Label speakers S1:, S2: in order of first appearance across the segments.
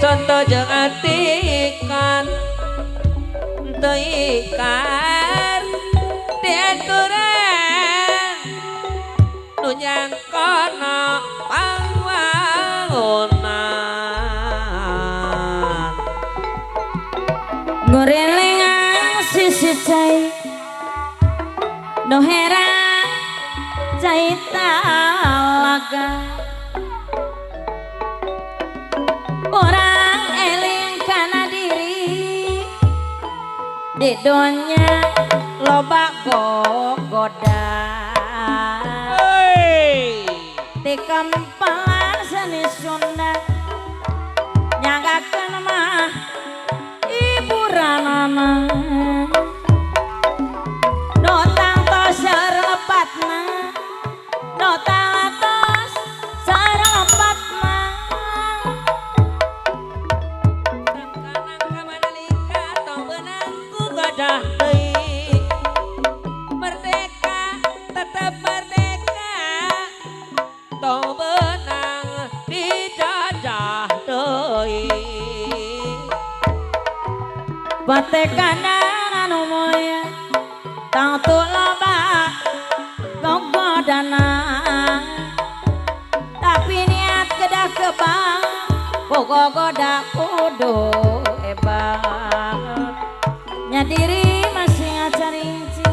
S1: contoh jeung atikan teu ikan diaturan nu nyangkona pangwangunan
S2: ngorelengan sisi cai no heran cai talaga orang eling kana diri di donya loba gogoda di kempelan seni Sunda nyanggakeun mah hiburanana no tangtos sarepatna no tangtos sarepatna
S1: kanang kamanalika tong beunang ku gadah deui merdeka tetap merdeka tong beunang dijajah deui
S2: bate kanan anu moya tang tu loba gogodana tapi niat kedah kebang gogoda kudu ebang nyadiri masih ngacarinci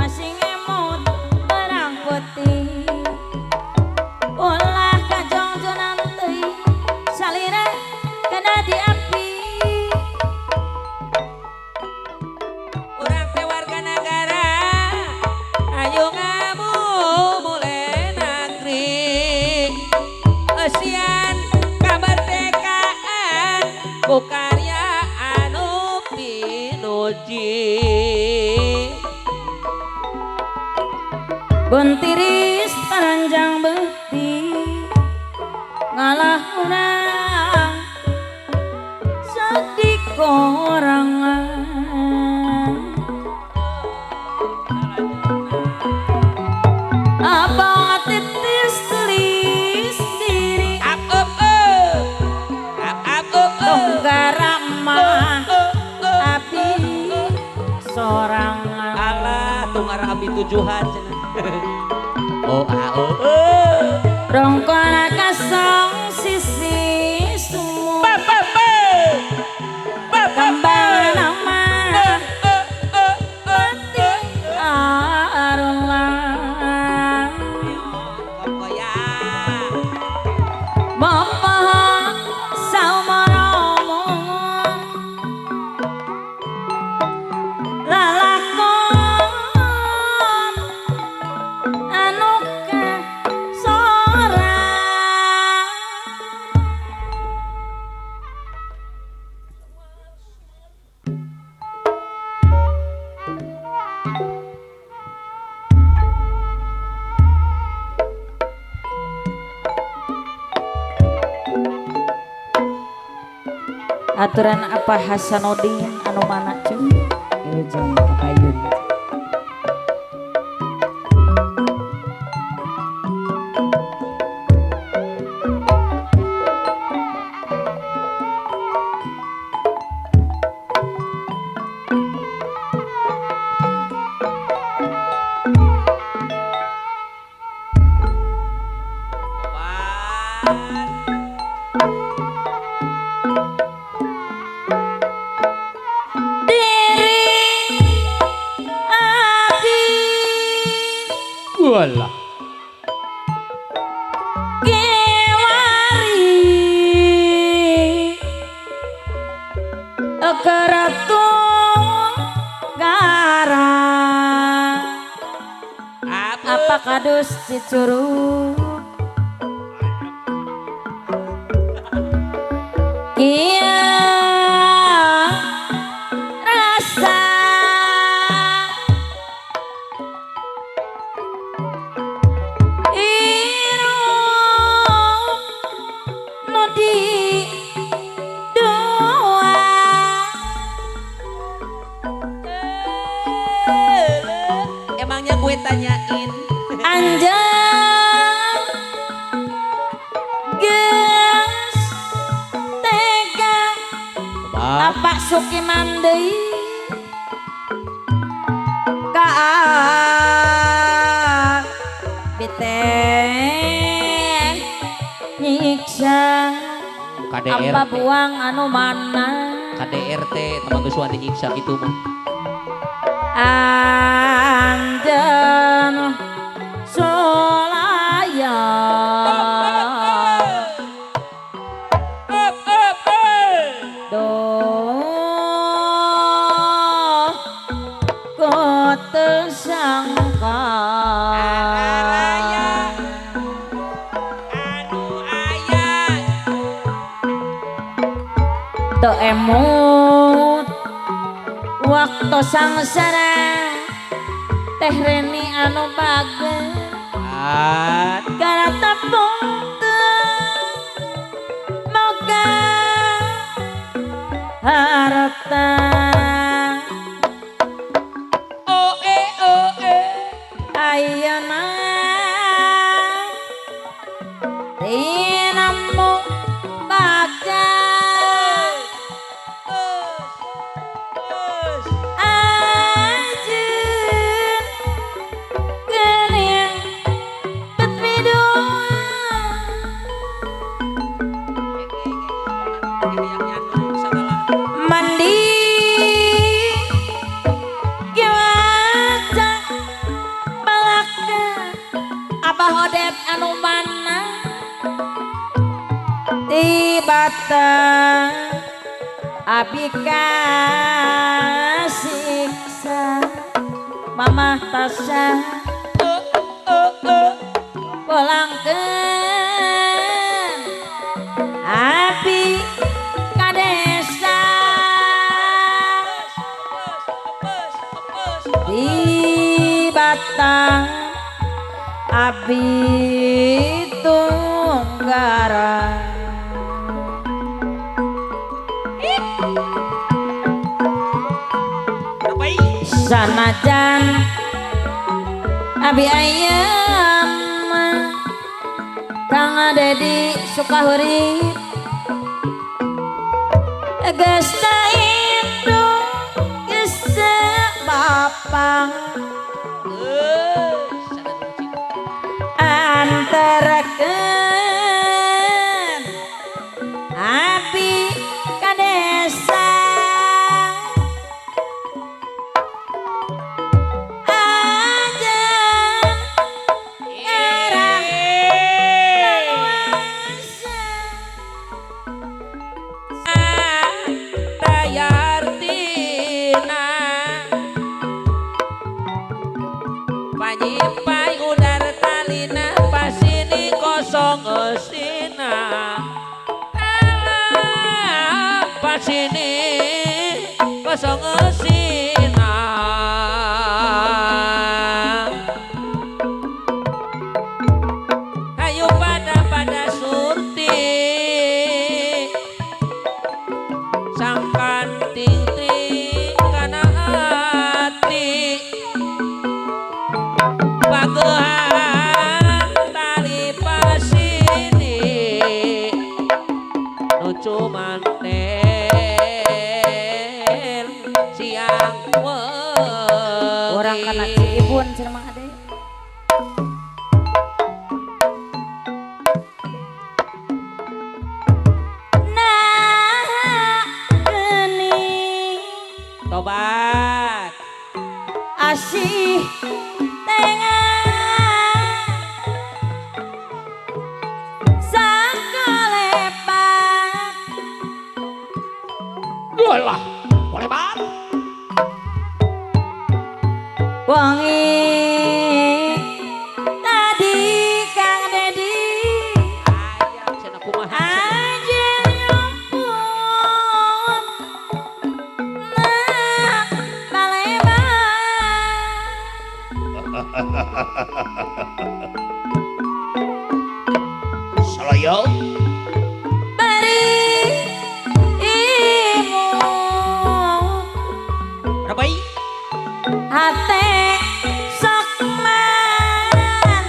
S2: masih ngemut barang putih ulah kajongjonan teuing salira kena diapi
S1: urang teh warga negara ayo ngamu mulai negeri esian kamerdekaan ku karya anu pinuji
S2: buntiris taranjang beuti ngalah urang sedih korangan abang titis tulis diri tonggara mah api sorangan
S1: alah tunggar abi tujuhan cenah oh
S2: rongkona kasong sisi semua kembang nama mati arulah momoh saumaromong lalakon anu kasorang aturan apa Hasanuddin anu mana cuy ilujeng kapayun
S1: walah
S2: Gewari Keratu gara apa kadus cicuru iya rasa iru nudi dua
S1: emangnya gue tanyain
S2: anjang geus tega masuki mandi ka biteng nyiksa
S1: KDRT
S2: apa buang anu mana
S1: KDRT teman geus wani nyiksa kitu mah
S2: anjen solaya do kote sangka teu emut waktu sangsara teh Reni anu bager gara tepung moga harta ayeuna tinamu baga anjeun geuning bet midua mandi giwaca balaka abah odep anu mana tibata abi kasiksa mamah Tasya pulangkeun abi ka desa di Batang abi Tunggara sanajan abi ayam Kang Dedi Sukahurip geus teu indung geus teu bapa antarakeun abi ka desa
S1: panyimpai udar talina pasini kosong esina pasini kosong esina ayo pada surti sangkan ting-ting kana hati bagehan tali pasini nu cumanten siang wengi
S2: orang kana Cibun cenah mah ade nah geuning
S1: tobat
S2: asih tengah sangkolepat
S1: Walah, boleh banget.
S2: wangi tadi Kang Dedi
S1: Ayam cenah kumaha cenah.
S2: anjeun nyumput nah baleban
S1: Salayo
S2: beri imut
S1: rabai
S2: hate sok man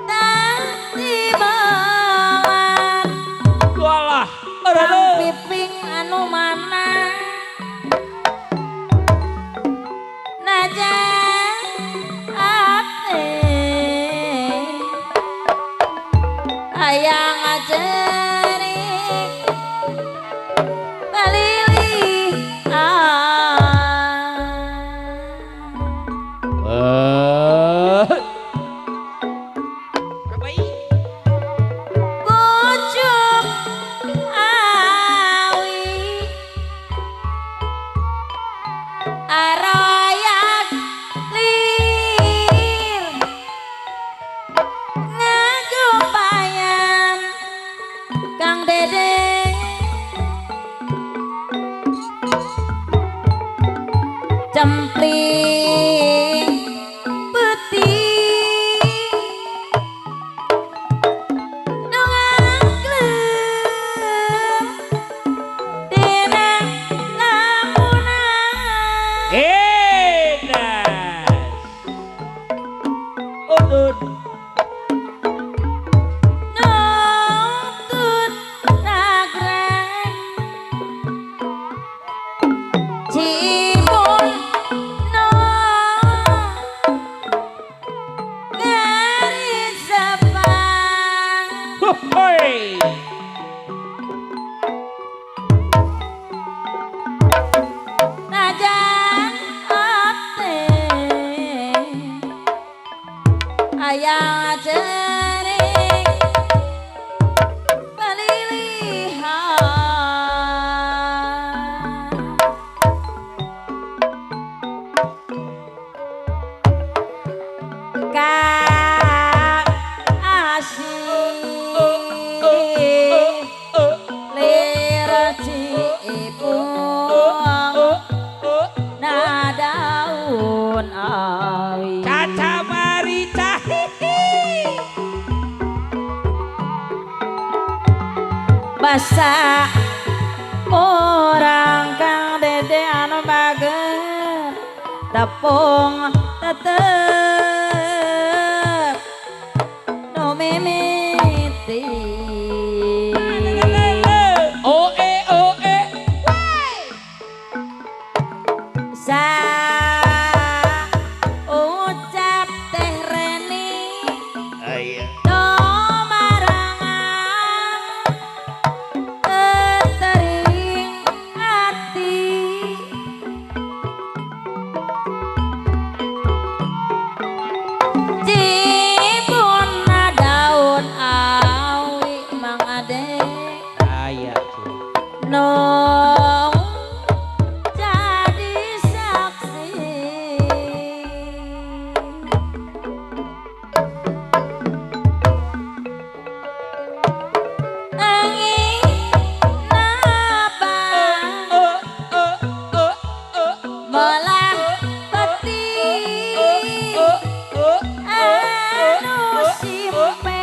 S2: tadi balan
S1: walah
S2: Kang
S1: aduh
S2: Piping anu hayang cerik pelilihan kang asyik lir cipung na daun awi
S1: Caca Marica
S2: basa orang kang dede anu mager tepung tetep no mimiti
S1: oe
S2: sa ucap teh reni do marangan tetering hati cipun daun awi mang ade
S1: aya
S2: no jadi saksi angin napa melah peti anu simpe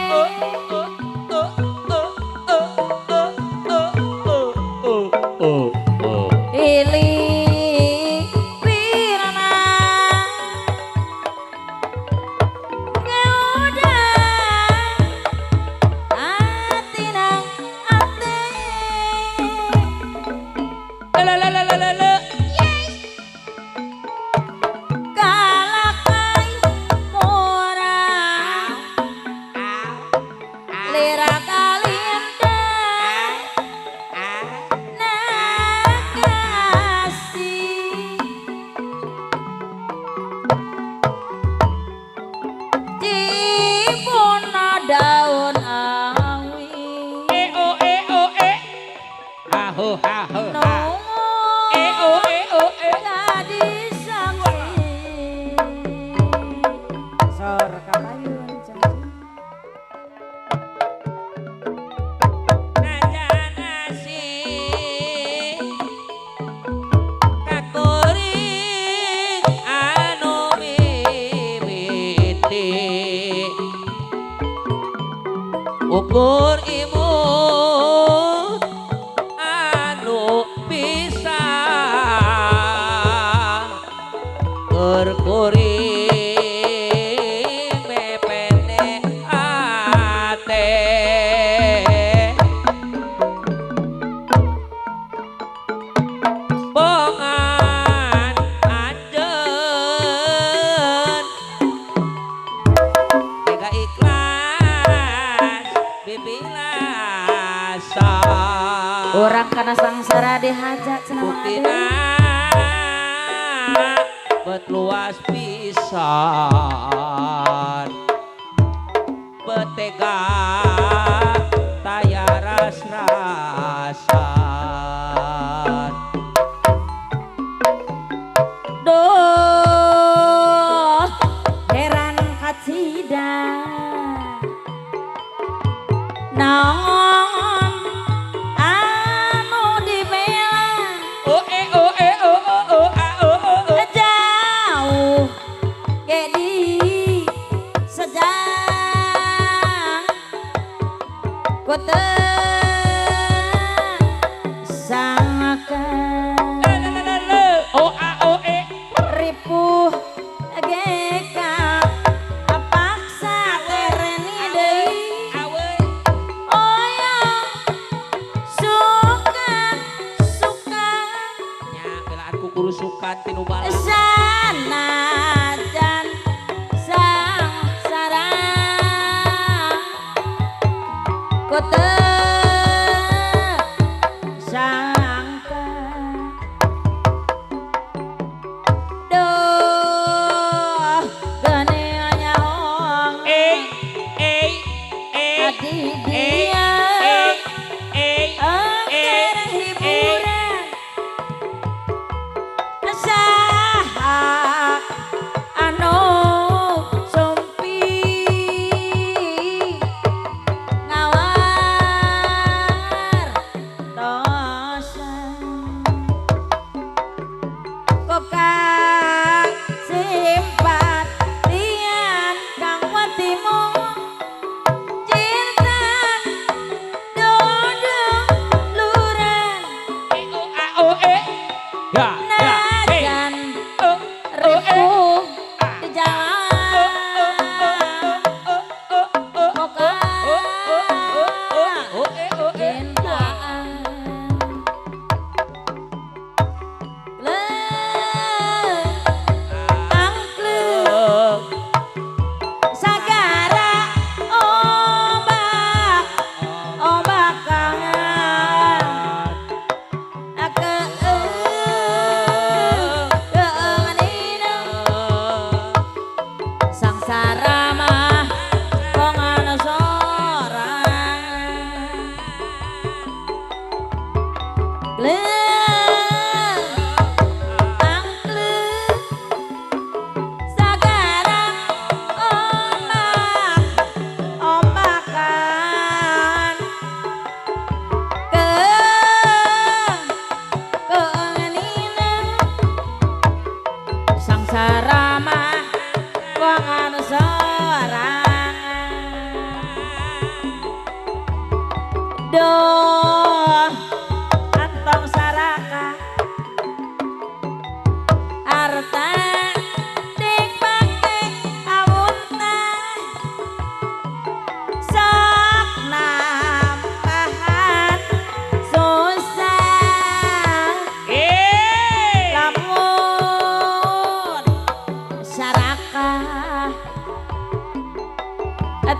S2: pilih pirana ngeudah atina ate kalakai murah lira kalintang nakasih cipun daun awi
S1: haho haho
S2: nungu jadi saksi sor kapayun janji
S1: najanasi kakuring anu mimiti ukur imut anu bisa kurkuring mepene ate bongan anjeun tega ikhlas bibilasa
S2: orang kana sangsara dihajat cenah mang ade
S1: buktina bet luas pisan betega taya ras-rasan
S2: duh heran kacida naon anu dibela jauh gedi sejak kota sangkan ripuh geka paksa tereni deui oyong sukan
S1: nya belaan kukuru sukan tinu bala
S2: sanajan sang sarang kota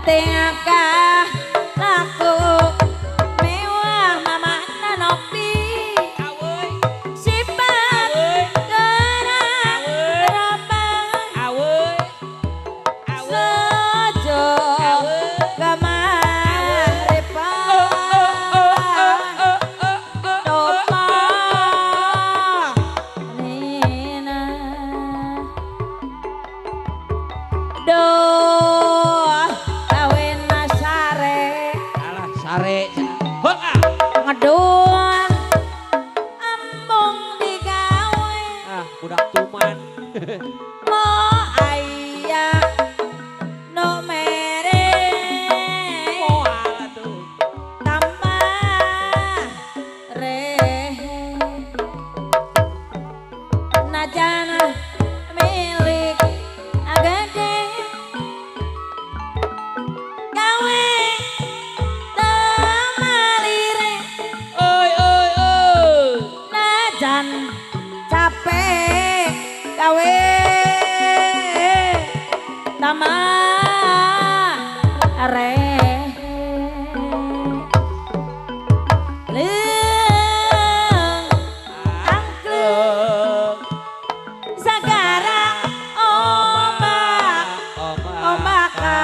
S2: tengah laku mewah mama nanopi
S1: Awoi,
S2: sifat gerang rabang
S1: awoi, awoi.
S2: sojo kamaripan dopa nina do kawin sare
S1: Alah sare cenah. Hok ah.
S2: ngedon ambung digawe
S1: Budak tuman.
S2: mo aya no mere
S1: Moal tuh.
S2: tambah rehe najana milik agade gawe tamalire
S1: Oi oi oi.
S2: najan capek gawe tamare leung angklung sagara ombak ombakan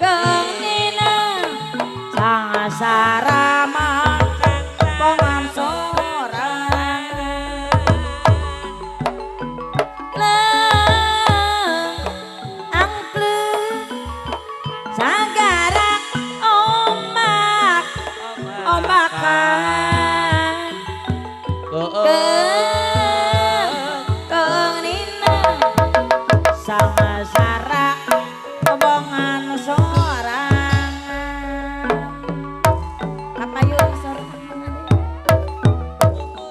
S2: genina sang sarama pongan sorang leung angklung sagara ombak ombakan genina sang sara pongan sorang kapayun sorang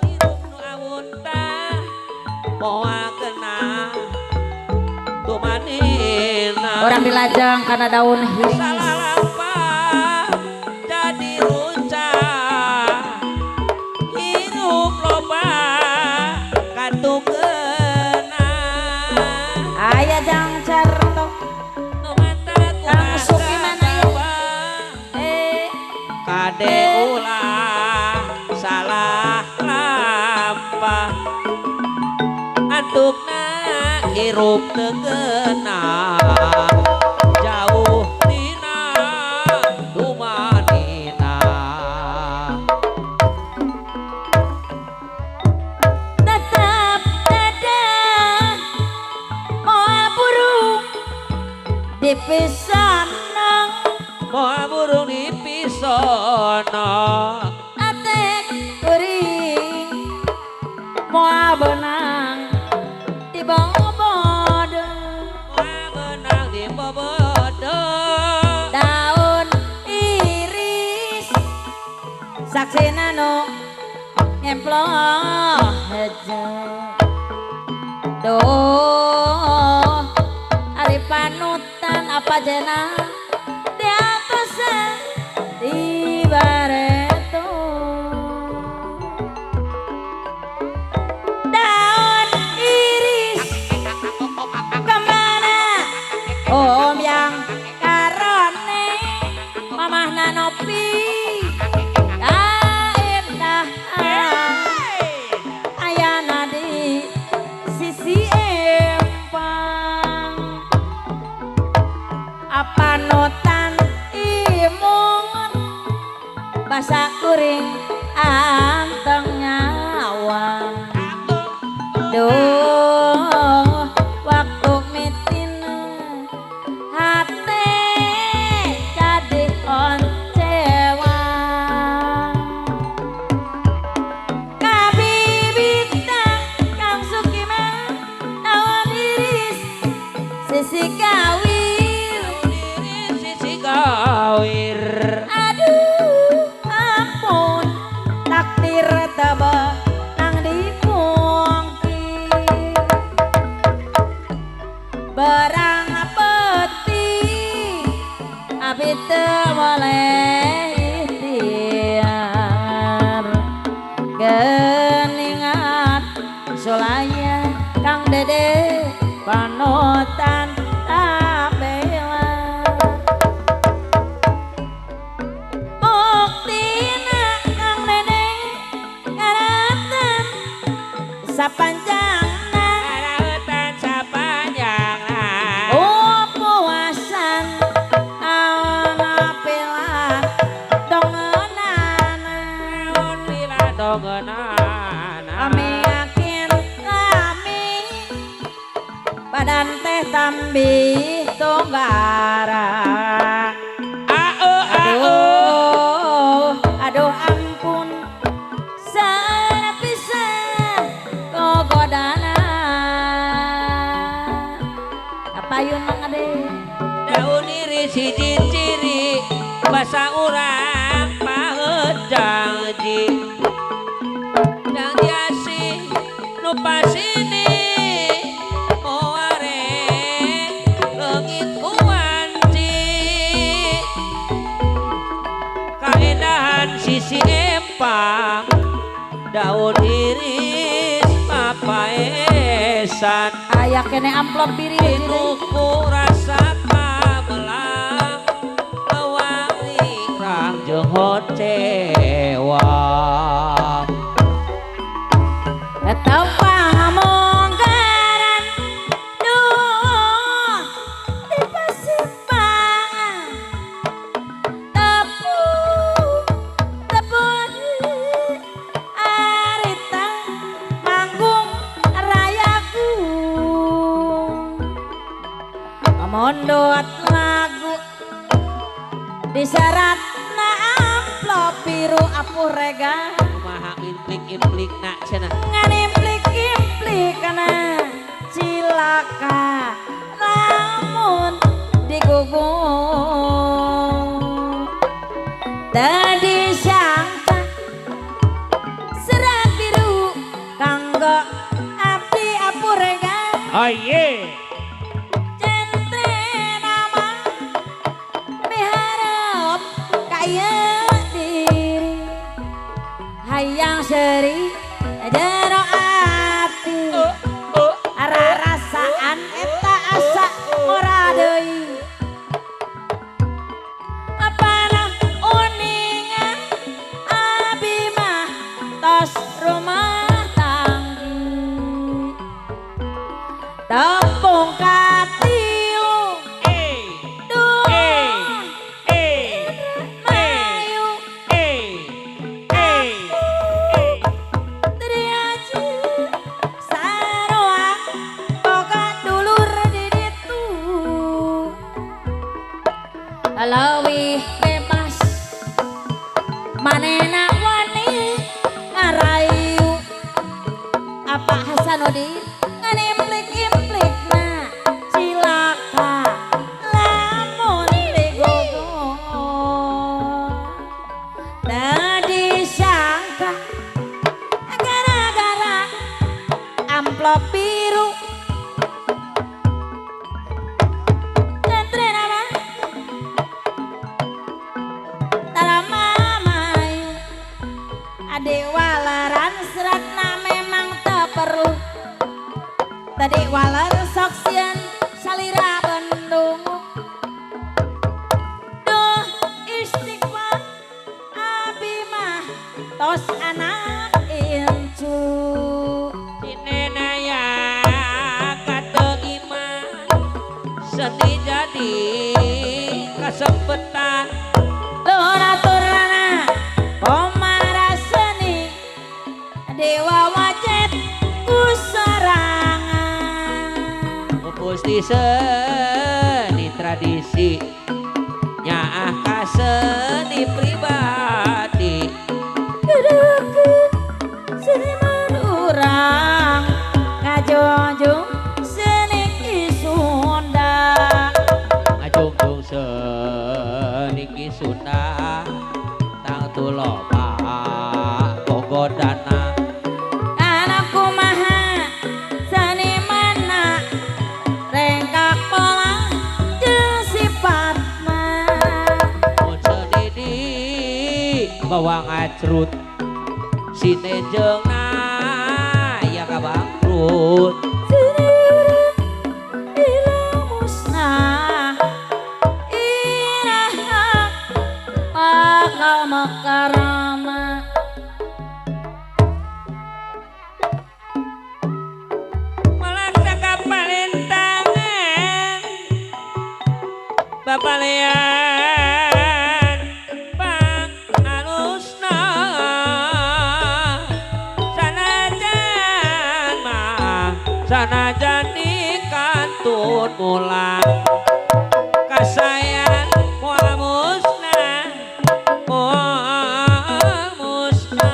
S1: Hirup nu awun tah moal kena tumanina.
S2: orang dilajang karena daun hiring
S1: Salah lampah jadi runcah. Hirup loba katukeuna.
S2: aya jang cartok
S1: Nu mata
S2: Kang Suki mana ya?
S1: kade ulah salah lampah antukna hirup teu geunah jauh dina dumanina
S2: tetap dada moal burung dipisanang
S1: moal burung dipisono
S2: atek kuring moal benang di bobodo
S1: moal benang di bobodo
S2: daun iris saksina nu ngemploh aja doh ari panutan apa jenah di atasan di bareto daun iris kemana om yang karone mamah nanopi indah ayana di sisi empang apa notan imun basa kuring anteng nyawa duh waktu mitina hati jadi oncewa kabibitang kang sukimah naon iris sisi kawir
S1: sisi gawir
S2: aduh ampun takdir tebak nang dipungkir Solaya Kang Dede panutan tabela buktina Kang Dede karatan sapanjangna
S1: Karautan sapanjangna
S2: puasan awana pila dongenana
S1: naon pila dongenana
S2: kami yakin kami badan teh tambi tonggara aduh ampun sana pisan kogodana kapayun mang ade
S1: daun iris hiji ciri basa urang paeut janji jang jasi nu pasini oare leungit ku wanci kaendahan sisi empang daun iris papaesan
S2: aya kene amplop biri
S1: Tinuku rasa pabelang lewangi rang jeung hocewa
S2: Tau pamonggaran duh di Pasipangan tepu arita manggung rayaku mondot lagu disyaratna amplop biru apuh rega
S1: kumaha implik nak cenah
S2: ngan implik kana cilaka lamun digugung tadi sangka serat biru kanggo abdi apurega
S1: oh yeah
S2: centre nama miharap kaya diri hayang seri jero ati rasaan eta asa ora deui apana uningan abi mah tos rumah tanggi tepung katilu duh mayu teriaji sarua boga dulur di ditu leuwih bebas manehna wani ngarayu apa Hasanuddin ngan implik-implikna cilaka lamun digogong tadi sangka gara-gara amplop biru centre nama taramamayu adik walaran seratna memang tak perlu tadi walar soksian salira bendung duh istighfar abi mah tos anak incu
S1: Cinenaya kata iman seni jadi kesempetan
S2: Luraturana komara seni dewa wajib kusarangan
S1: pupus di seni tradisi nyaah ka seni pribadi
S2: Kedekeun seniman urang ngajunjung seni Sunda
S1: ngajungjung seni ki Sunda tang tuloba bogodana
S2: anak kumaha senimana rengkak pola jeung sifatna
S1: mun seni di bawang acrut sinejeungna ya kabang kantun
S2: Ila musnah iraha makal makarama
S1: melaksa kapalintangan babalean pang alusna sanajan mah sanajan di kantun mulang kasayan moal musnah moal musnah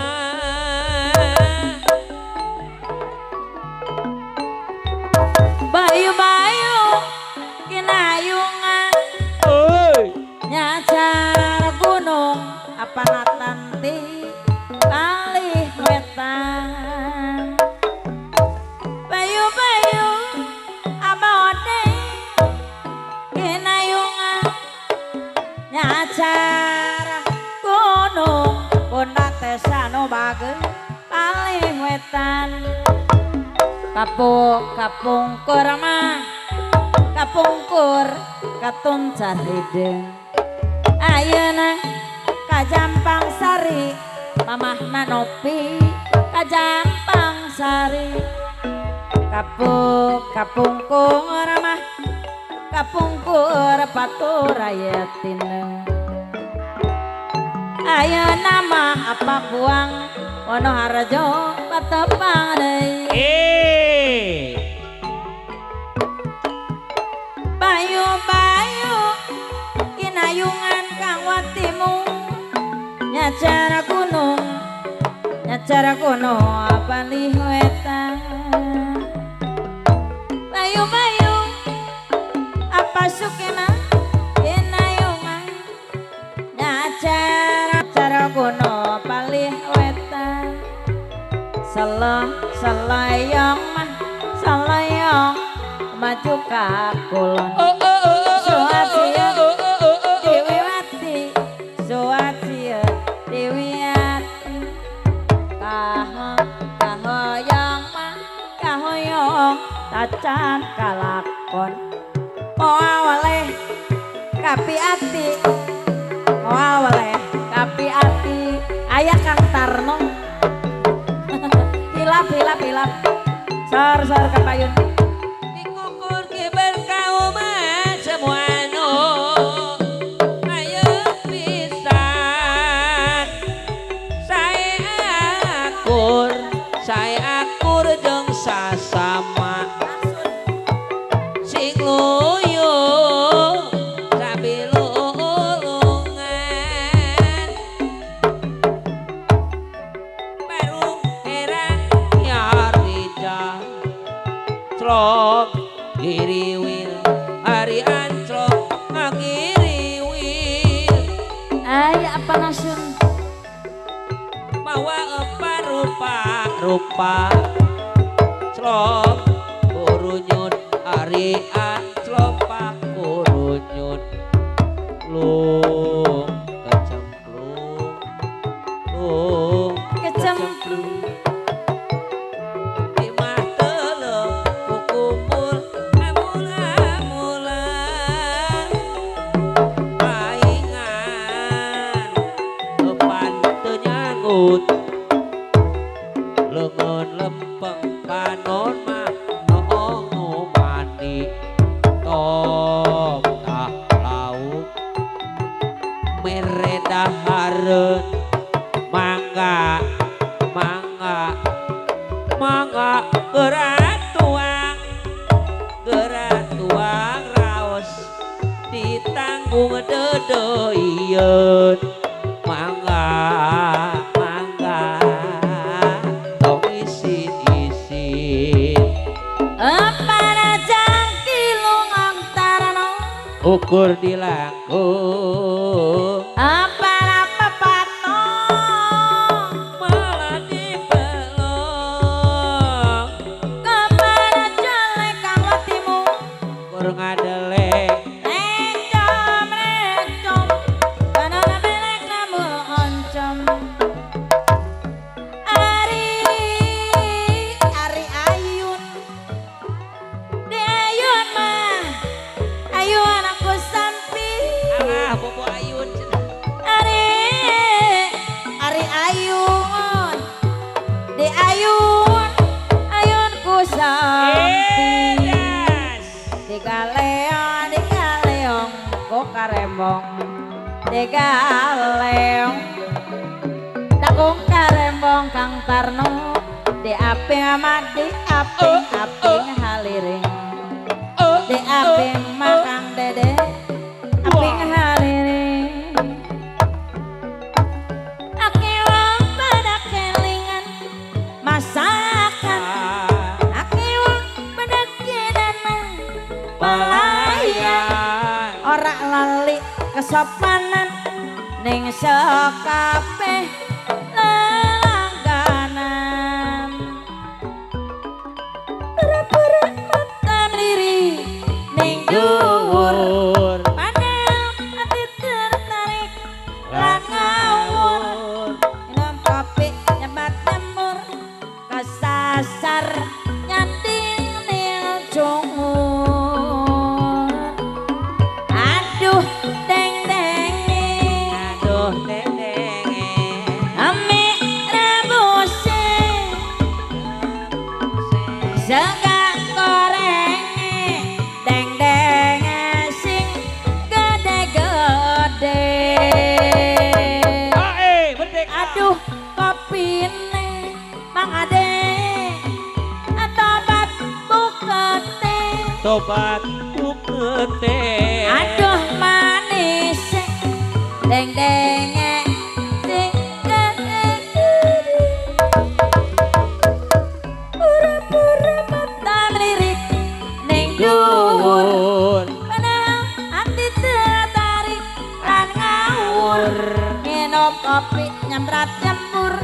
S2: bayu-bayu kinayungan
S1: oi
S2: nyacar gunung apa natanti kalih wetan bayu-bayu abode kinayungan nyacar gunung pundak tesano bage kalih wetan kapungkur mah kapungkur katun caride ayeuna kajampang sari mamah nanopi kajampang sari kapungkur mah kapungkur paturayatina ayeuna mah apa buang Wonoharjo patepang deui bayu-bayu kinayungan kang watimu nyacara gunung apa wetan bayu-bayu apa sukena kinayungan nyacara gunung palih wetan salayong mah salayong maju ka kulon suacieu dewiwati suacieu dewiati kahoyong mah kahoyong tacan kalakon moal waleh kapi ati moal waleh kapi ati aya Kang Tarno hilap sor kapayun
S1: dikukur ki berkauman semuanya ayo pisan saya akur jeung sasama sing luyu sabilulungan baru herang nyarija Clok giriwil hari anclok ngagiriwil
S2: aya apa nasun
S1: mawa apa rupa Clok kurunyut hari anclok pak kurunyut lung
S2: kecemplung
S1: imah teleuh kukumpul amul-amulan paingan depan teu nyangut leungeun lempeng panon mah noong nu mandi top tah lauk mere dahareun mangga gerak tuang raos ditanggung dedeieun mangga tong isin
S2: para jangkilung angtarano
S1: ukur dilangkung
S2: para pepato
S1: malah dipelong
S2: kepada jelek kang watimu
S1: kur ngadeleng
S2: recom banana belek namu oncom ari ayun digaleong dakung karembong kang tarno di aping amat di aping haliring di aping makang dede aping haliring aki wong pada kelingan masakan aki wong pada kedanan pelayan ora lali kesopanan ning sekabeh langganan pura-pura mata mliri ning dhuwur padahal ati tertarik lan ngawur minum kopi nyebat jemur kesasar nyanding ning jungur aduh deng ame rebuse segak goreng deng sing gede-gede aduh kopine Mang Ade tobat bukete
S1: tobat bukete
S2: aduh manis deng sing gede-gede pura-pura mata melirik ning dhuwur padahal ati tertarik lan ngawur minum kopi nyemrat jemur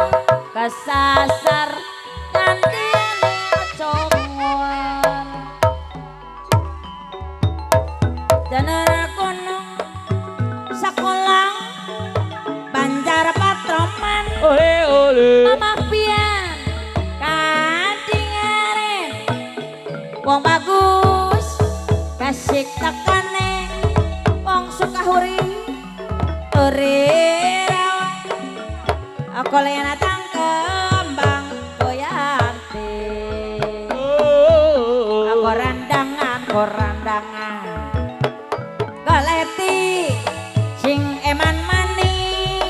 S2: kesasar nganti congor janara kono sekolah Banjar Patroman
S1: ole
S2: Mama pian kadingaren wong bagus kasih tekane wong Sukahuri rawa aku lena kembang goyanti aku randangan galeti sing eman maning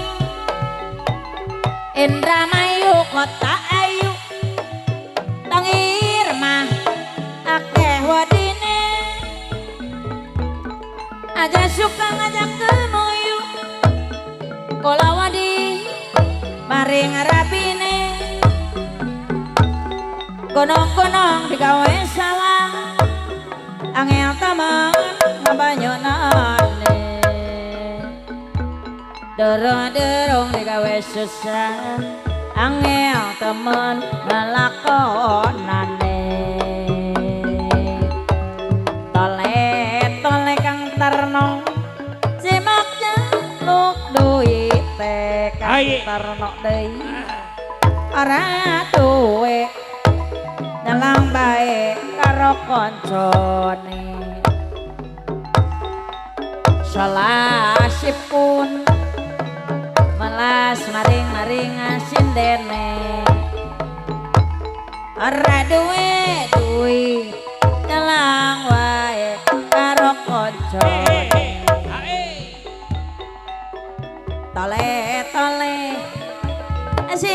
S2: Indramayu kota ayu tong irmah akeh wadine aja suka ngajak kemuyu kolawadi maring rabine gonong-gonong digawe salah angel temen ngabanyonane derong digawe susah angel temen ngelakonane tole kang terno simak jaluk duite kang terno deui ora duwe nyelang bae karo koncone salasipun melas maring sindene ora duwe duit nyelang wae karo koncone tole si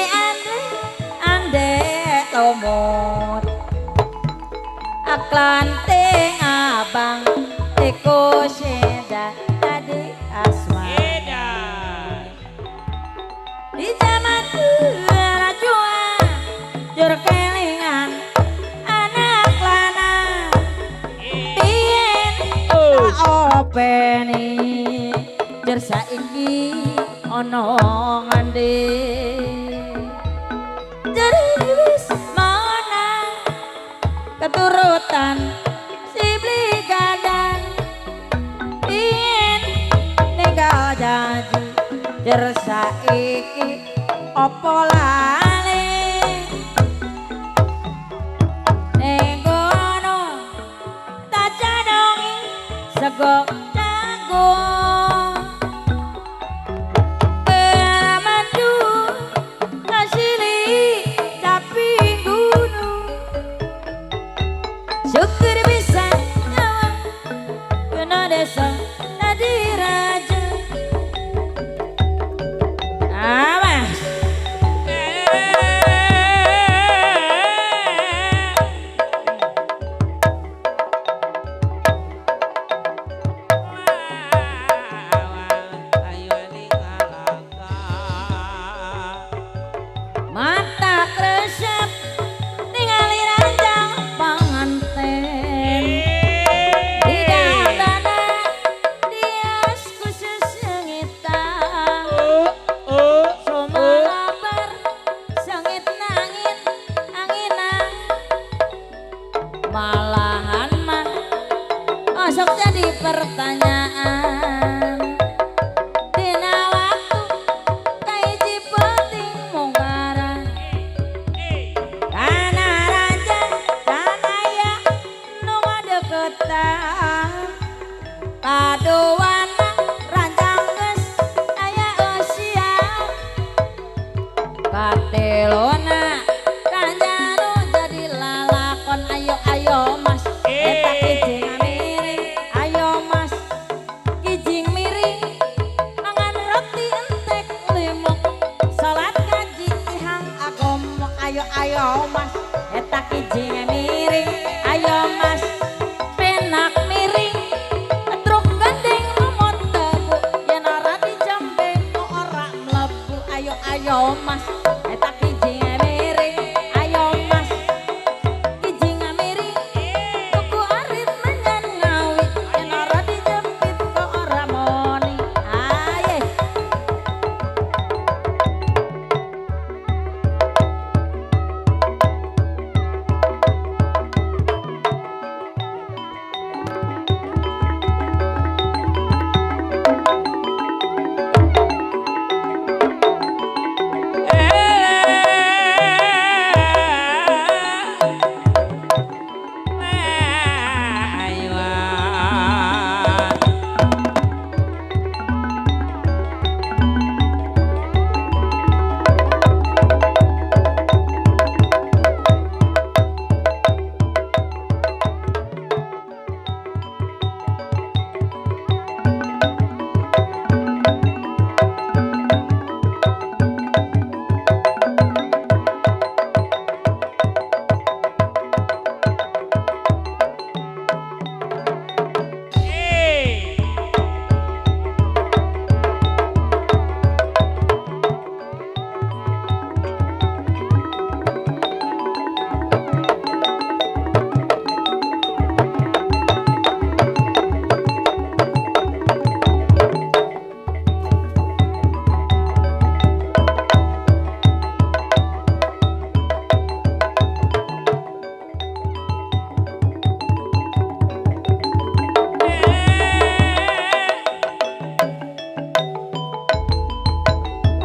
S2: ande tomot aklanting abang tikus tadi asma di zaman rajuan jur kelingan anak lanang pien openi jur saiki ono ngande jur wis menang keturutan si beli gadang pien ninggal janji jur saiki opo lali ning kono tak jadongi sego jagung mandu kasili tapi gunung syukur bisa nyawa kena desa tadi raja malahan mah osok jadi pertanyaan dina waktu kaiji penting mungkaran kana raja dan aya nu ngadeukeutan kaduana ranjang geus aya eusian katelona kanjanu jadi lalakon ayo ayo mas eta kijing miring ayo mas kijing miring mangan roti entek limuk salat ngaji ihang agom ayo ayo mas eta kijing miring ayo mas penak miring truk gandeng lumut tebu yen ora dijambe ora mlebu ayo ayo mas eta kijing miring ayo mas kijing miring tuku arit menyan ngawi yen ora dijepit kok ora moni aye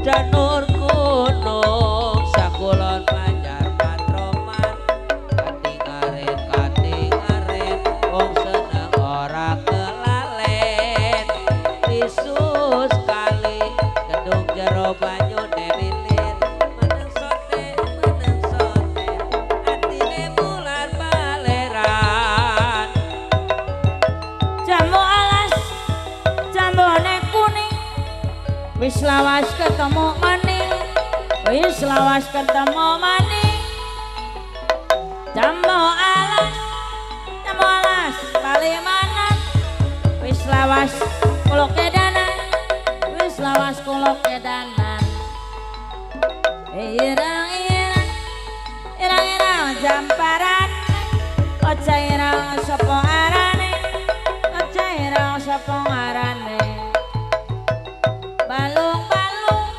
S1: Janur gunung sakulon panjar patroman kating-arit wong seneng ora kelalen Yesus kali gedung jero banyu delilir meneng sote atine bulan baleran
S2: jambu alas jambone kuning wis lawas ketemu maning wis lawas ketemu maning jambu alas palimanan wis lawas kuluk edanan wis lawas kuluk edanan irang jamparan oca irang sapa arane oca irang sapa arane balung-balung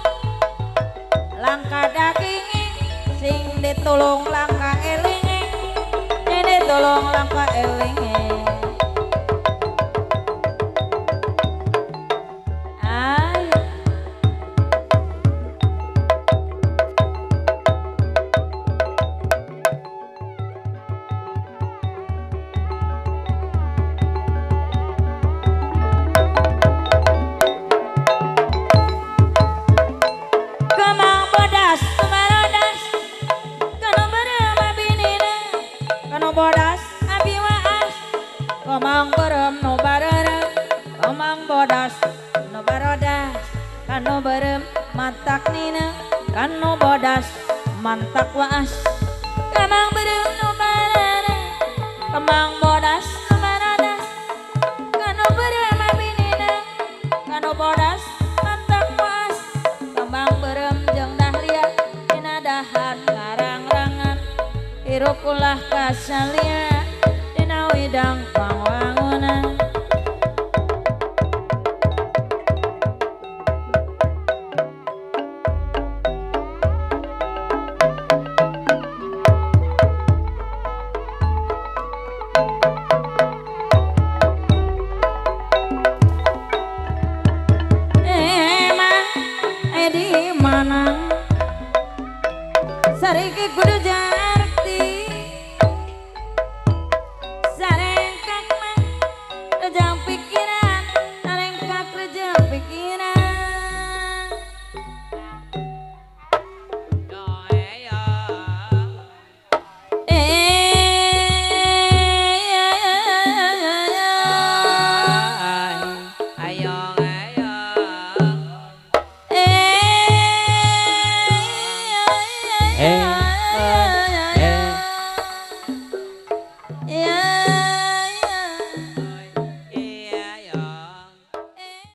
S2: langka daginge sing ditulung langka elinge ini tulung langka elinge ayo kemang bodas tumaradas kanu berem abinina kanu bodas abi waas kemang berem no barerem kemang bodas no barodas kanu berem matak nina kanu bodas mantak waas kemang berem no barerem kemang bodas no barodas kanu berem abinina kanu bodas mantak waas kembang berem jeung dahlia dina dahan ngarang-rangan hirup ulah kasalia dina widang pangwangunan iki kudu jan